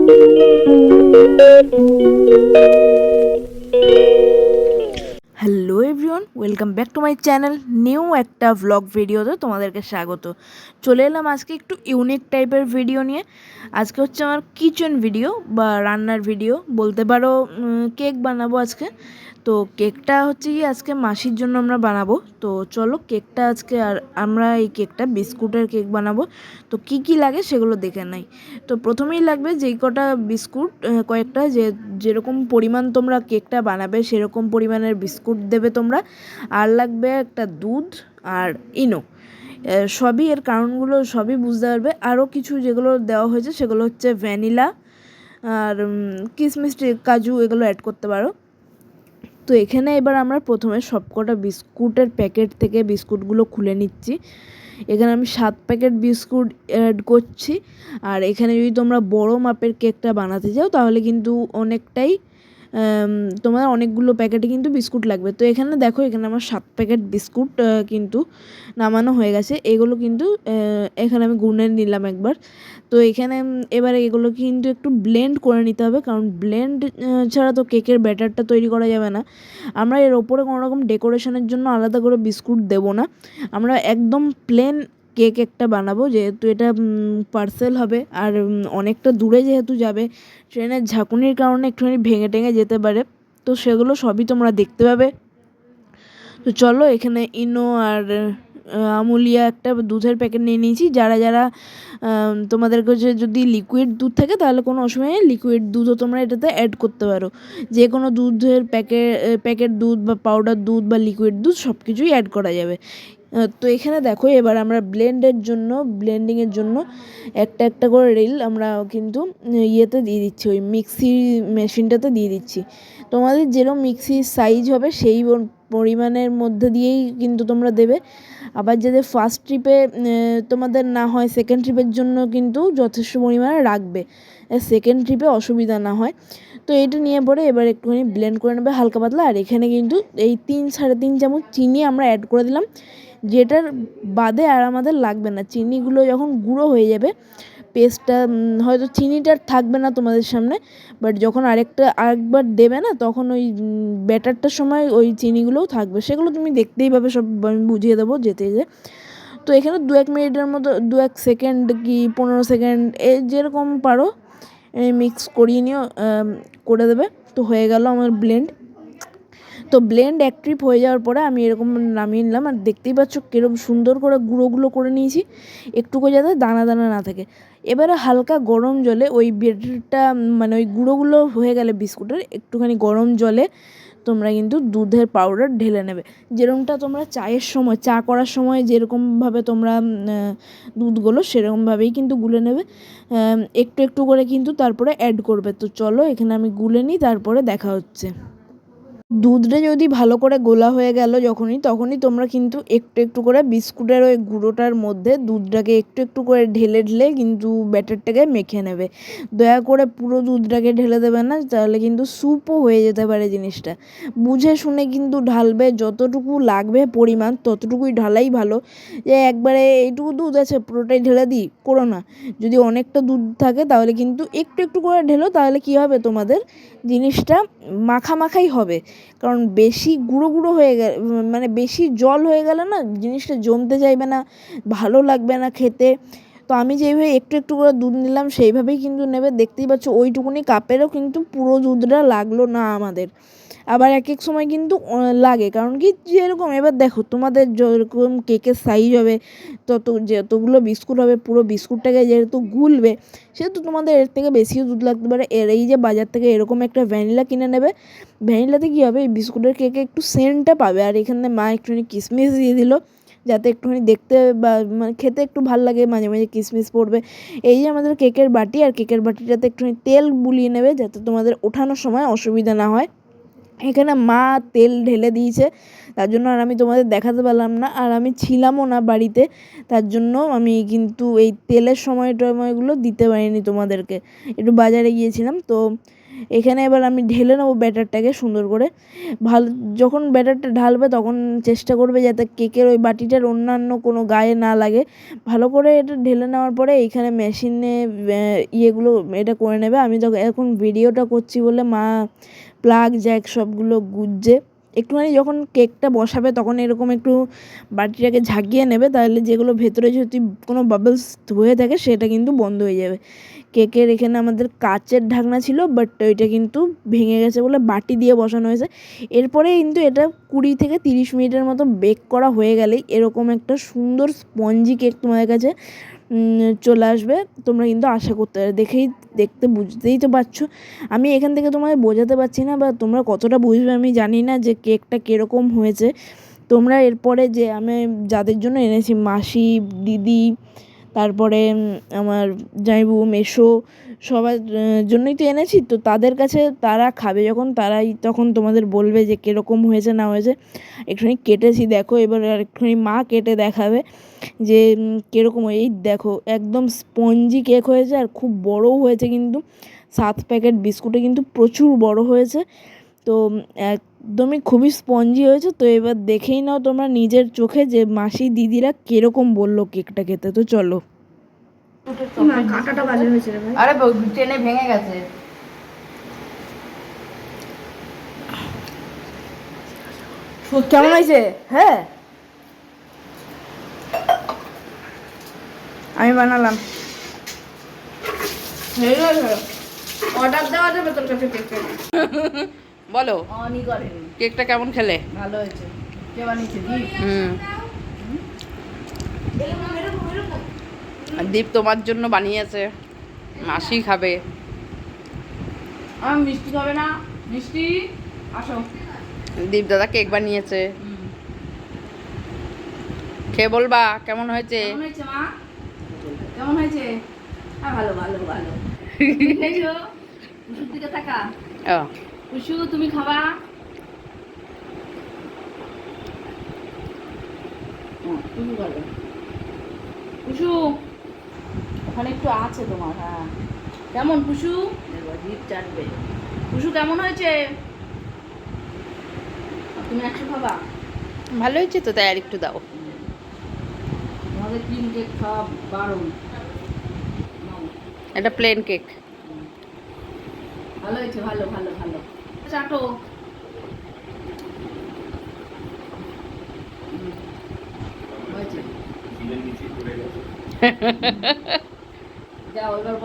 Hello everyone, welcome back to my channel. New একটা vlog ভিডিওতে তোমাদেরকে স্বাগত। চলে এলাম আজকে একটু ইউনিক টাইপের ভিডিও নিয়ে। আজকে হচ্ছে আমার কিচেন ভিডিও বা রান্নার ভিডিও বলতে পারো। কেক বানাবো আজকে। তো কেকটা হচ্ছে কি আজকে মাসির জন্য আমরা বানাবো। তো চলো কেকটা আজকে, আর আমরা এই কেকটা বিস্কুটের কেক বানাবো। তো কি কি লাগে সেগুলো দেখে নাই। তো প্রথমেই লাগবে যেই কটা বিস্কুট, কয়েকটা যেরকম পরিমাণ তোমরা কেকটা বানাবে সেরকম পরিমাণের বিস্কুট দেবে তোমরা। আর লাগবে একটা দুধ আর ইনো। সবই এর কারণগুলো সবই বুঝতে পারবে। আরও কিছু যেগুলো দেওয়া হয়েছে সেগুলো হচ্ছে ভ্যানিলা আর কিশমিশ কাজু, এগুলো অ্যাড করতে পারো। তো এখানে এবার আমরা প্রথমে সবকটা বিস্কুটের প্যাকেট থেকে বিস্কুটগুলো খুলে নিচ্ছি। এখানে আমি 7 প্যাকেট বিস্কুট অ্যাড করছি। আর এখানে যদি তোমরা বড় মাপের কেকটা বানাতে চাও তাহলে কিন্তু অনেকটাই তোমার অনেকগুলো প্যাকেটে কিন্তু বিস্কুট লাগবে। তো এখানে দেখো, এখানে আমার 7 প্যাকেট বিস্কুট কিন্তু নামানো হয়ে গেছে। এগুলো কিন্তু এখানে আমি গুনে নিলাম একবার। তো এখানে এবারে এগুলো কিন্তু একটু ব্লেন্ড করে নিতে হবে, কারণ ব্লেন্ড ছাড়া তো কেকের ব্যাটারটা তৈরি করা যাবে না। আমরা এর ওপরে কোনো রকম ডেকোরেশনের জন্য আলাদা করে বিস্কুট দেবো না। আমরা একদম প্লেন কেক একটা বানাবো, যেহেতু এটা পার্সেল হবে আর অনেকটা দূরে যেহেতু যাবে, ট্রেনের ঝাঁকুনির কারণে একটুখানি ভেঙে টেঙে যেতে পারে। তো সেগুলো সবই তোমরা দেখতে পাবে। তো চলো, এখানে ইনো আর আমুলিয়া একটা দুধের প্যাকেট নিয়ে নিয়েছি। যারা যারা তোমাদের কাছে যদি লিকুইড দুধ থাকে তাহলে কোনো অসুবিধা নেই, লিকুইড দুধও তোমরা এটাতে অ্যাড করতে পারো। যে কোনো দুধের প্যাকেট দুধ বা পাউডার দুধ বা লিকুইড দুধ সব কিছুই অ্যাড করা যাবে। তো এখানে দেখো, এবার আমরা ব্লেন্ডিংয়ের জন্য একটা একটা করে রিল আমরা কিন্তু ইয়েতে দিয়ে দিচ্ছি, ওই মিক্সি মেশিনটাতে দিয়ে দিচ্ছি। তোমাদের যেরকম মিক্সির সাইজ হবে সেই পরিমাণের মধ্যে দিয়েই কিন্তু তোমরা দেবে। আবার যাতে ফার্স্ট ট্রিপে তোমাদের না হয়, সেকেন্ড ট্রিপের জন্য কিন্তু যথেষ্ট পরিমাণে রাখবে, সেকেন্ড ট্রিপে অসুবিধা না হয়। তো এইটা নিয়ে পরে এবার একটুখানি ব্লেন্ড করে নেবে হালকা পাতলা। আর এখানে কিন্তু এই 3-3.5 চামচ চিনি আমরা অ্যাড করে দিলাম, যেটার বাদে আর আমাদের লাগবে না। চিনিগুলো যখন গুঁড়ো হয়ে যাবে, পেস্টটা হয়তো চিনিটার থাকবে না তোমাদের সামনে, বাট যখন আরেকবার দেবে না, তখন ওই ব্যাটারটার সময় ওই চিনিগুলোও থাকবে। সেগুলো তুমি দেখতেই পাবে, সব আমি বুঝিয়ে দেবো যেতে যে। তো এখানে 2-1 মিনিটের মতো, 2-1 সেকেন্ড কি 15 সেকেন্ড যেরকম পারো মিক্স করিয়ে নিও, করে দেবে। তো হয়ে গেল আমার ব্লেন্ড। তো ব্লেন্ড এক ট্রিপ হয়ে যাওয়ার পরে আমি এরকম নামিয়ে নিলাম। আর দেখতেই পাচ্ছ কীরকম সুন্দর করে গুঁড়োগুলো করে নিয়েছি, একটুকু যাতে দানা দানা না থাকে। এবারে হালকা গরম জলে ওই ব্যাটারটা, মানে ওই গুঁড়োগুলো হয়ে গেলে বিস্কুটের, একটুখানি গরম জলে তোমরা কিন্তু দুধের পাউডার ঢেলে নেবে। যেরকমটা তোমরা চা করার সময় যেরকমভাবে তোমরা দুধগুলো সেরকমভাবেই কিন্তু গুলে নেবে। একটু একটু করে কিন্তু তারপরে অ্যাড করবে। তো চলো, এখানে আমি গুলে নিই, তারপরে দেখা হচ্ছে। দুধটা যদি ভালো করে গোলা হয়ে গেল তখনই তোমরা কিন্তু একটু একটু করে বিস্কুটের ওই গুঁড়োটার মধ্যে দুধটাকে একটু একটু করে ঢেলে ঢেলে কিন্তু ব্যাটারটাকে মেখে নেবে। দয়া করে পুরো দুধটাকে ঢেলে দেবে না, তাহলে কিন্তু স্যুপও হয়ে যেতে পারে জিনিসটা। বুঝে শুনে কিন্তু ঢালবে, যতটুকু লাগবে পরিমাণ ততটুকুই ঢালাই ভালো। যে একবারে এইটুকু দুধ আছে পুরোটাই ঢেলে দিই, করো না। যদি অনেকটা দুধ থাকে তাহলে কিন্তু একটু একটু করে ঢেলো, তাহলে কী হবে, তোমাদের জিনিসটা মাখাই হবে। কারণ বেশি গুঁড়ো গুঁড়ো হয়ে গেলে, মানে বেশি জল হয়ে গেলে না জিনিসটা জমতে চাইবে না, ভালো লাগবে না খেতে। তো আমি যেইভাবে একটু একটু করে দুধ নিলাম সেইভাবেই কিন্তু নেবে। দেখতেই পাচ্ছ ওইটুকুনি কাপেরও কিন্তু পুরো দুধটা লাগলো না আমাদের। আবার এক এক সময় কিন্তু লাগে, কারণ কি যেরকম, এবার দেখো তোমাদের যেরকম কেকের সাইজ হবে, যতগুলো বিস্কুট হবে, পুরো বিস্কুটটাকে যেহেতু গুলবে, সেহেতু তোমাদের এর থেকে বেশিও দুধ লাগতে পারে। এই যে বাজার থেকে এরকম একটা ভ্যানিলা কিনে নেবে। ভ্যানিলাতে কী হবে, এই বিস্কুটের কেকে একটু সেন্টটা পাবে। আর এখানে মা একটুখানি কিশমিশ দিয়ে দিল, যাতে একটুখানি দেখতে বা মানে খেতে একটু ভাল লাগে, মাঝে মাঝে কিশমিশ পড়বে। এই যে আমাদের কেকের বাটি, আর কেকের বাটিটাতে একটুখানি তেল বুলিয়ে নেবে, যাতে তোমাদের ওঠানোর সময় অসুবিধা না হয়। এখানে মা তেল ঢেলে দিয়েছে, তার জন্য আর আমি তোমাদের দেখাতে পারলাম না, আর আমি ছিলামও না বাড়িতে, তার জন্য আমি কিন্তু এই তেলের সময়গুলো দিতে পারিনি তোমাদেরকে। একটু বাজারে গিয়েছিলাম। তো এখানে এবার আমি ঢেলে নেবো ব্যাটারটাকে সুন্দর করে। ভালো, যখন ব্যাটারটা ঢালবে তখন চেষ্টা করবে যাতে কেকের ওই বাটিটার অন্যান্য কোনো গায়ে না লাগে। ভালো করে এটা ঢেলে নেওয়ার পরে এইখানে মেশিনে ইয়েগুলো এটা করে নেবে। আমি তো এখন ভিডিওটা করছি বলে মা প্লাগ জ্যাক সবগুলো গুঁজছে। একটুখানি যখন কেকটা বসাবে তখন এরকম একটু বাটিটাকে ঝাঁকিয়ে নেবে, তাহলে যেগুলো ভেতরে যদি কোনো বাবলস হয়ে থাকে সেটা কিন্তু বন্ধ হয়ে যাবে। কেকের এখানে আমাদের কাচের ঢাকনা ছিল, বাট ওইটা কিন্তু ভেঙে গেছে বলে বাটি দিয়ে বসানো হয়েছে। এরপরে কিন্তু এটা 20 থেকে 30 মিনিটের মতো বেক করা হয়ে গেলেই এরকম একটা সুন্দর স্পঞ্জি কেক তোমাদের কাছে চলে আসবে। তোমরা কিন্তু আশা করতে পারো, দেখতে বুঝতেই তো পারছো। আমি এখান থেকে তোমাদের বোঝাতে পারছি না, বা তোমরা কতটা বুঝবে আমি জানি না যে কেকটা কীরকম হয়েছে। তোমরা এরপরে যে আমি যাদের জন্য এনেছি, মাসি, দিদি, তারপরে আমার জামাইবু, মেসো, সবার জন্যই তো এনেছি। তো তাদের কাছে তারা খাবে যখন, তারাই তখন তোমাদের বলবে যে কীরকম হয়েছে না হয়েছে। একটুখানি কেটেছি দেখো, এবার আর একটুখানি মা কেটে দেখাবে যে কীরকম। এই দেখো একদম স্পঞ্জি কেক হয়েছে, আর খুব বড়ও হয়েছে কিন্তু। 7 প্যাকেট বিস্কুটে কিন্তু প্রচুর বড় হয়েছে। তো একদমই খুবই স্পঞ্জি হয়েছে। তো এবার দেখেই নাও তোমরা নিজের চোখে যে মাসি দিদিরা কীরকম বললো কেকটা খেতে। তো চলো। কাঁটাটা ভালো হয়েছে রে ভাই। আরে ট্রেনে ভেঙে গেছে। কেমন হয়েছে? হ্যাঁ, আমি বানালাম। অর্ডার দেওয়া যাবে তোর কাছে কেকের? বলো অনই করেনি। কেকটা কেমন খেলে? ভালো হয়েছে। কে বানিয়েছে? দীপ। আর দীপ তোমার জন্য বানিয়েছে, মাসি খাবে। আমার মিষ্টি খাবে না? মিষ্টি আসো। দীপ দাদা কেক বানিয়েছে, খেয়ে বলবা কেমন হয়েছে। কেমন হয়েছে মা? কেমন হয়েছে? হ্যাঁ ভালো ভালো ভালো। দেখেছো? কুসুর দিকে তাকা। ও, কুসু তুমি খাবা? কুসু খাবে। কুসু ওখানে একটু আছে তোমার। হ্যাঁ কেমন কুসু? জিভ চাটবে। কুসু কেমন হয়েছে? তুমি একটু খাবা? ভালো হয়েছে তো, তাই আর একটু দাও। তোমাদের ক্রিম কেক খাওয়া বারণ। এটা প্লেন কেক। ভালো হয়েছে, ভালো ভালো ভালো। চাটো। হয়েছে। যাও এবার